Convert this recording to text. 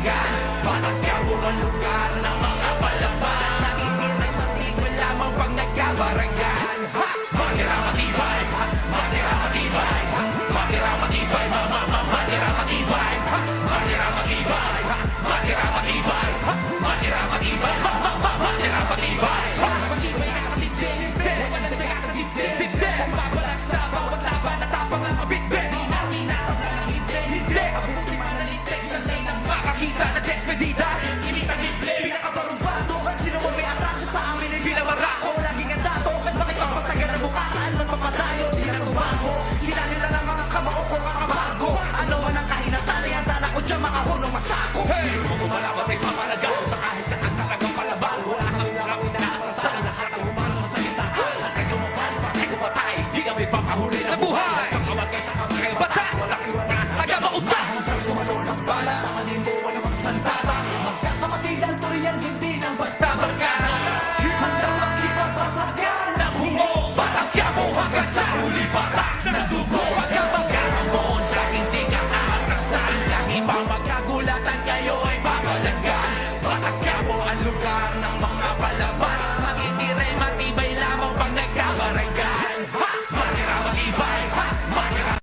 papalagan. Batang Quiapo ang lugar ng mga palaban. Naiinay matibay lamang pag nagkabaragan. Matira matibay, matira matibay, matira matibay, matira matibay, matira matibay, matira matibay, matira matibay, matira matibay. Matibay na sa dibdib, walang tigas sa dibdib. Bumabalak sa bawat laban at tapang ang mabitbit. Di natin natabla ng hindi. Mabuti manalitik sa lane ng makakita na despedida. Initang libre, pinakabarubado. Sino mo may atraso sa amin ay bilang marako. Laging ang dato, bakit papasagan ang mukha saan man papatayo. Di na tumago, kilala na lang mga kamao ko kakabago. Ano man ang kahinatan ay ang dala ko dyan mga hunong masako. Sino mo kumalabat ay papalagaw sa kahit sa talagang palaban. Wala kami nakakinatrasan, lahat ang umano sa sagisaan. At ay sumapali, patay ko patay, di kami papahuli na buhay. Ang awagay sa kamay, batas, walang iwanan, taga-mautas. Sumalo ng bala, panganin mo, walang santata. Magkakapatidan to riyan, hindi nang basta barkada. Handang magkipagpasagan ng hungo, Batang Quiapo hanggang sa huli patak ng dugo. Hanggang magkaramon sa hindi ka aarasan. Lagi pang magkagulatan kayo ay papalagan. Batang Quiapo ang lugar ng mga palaban.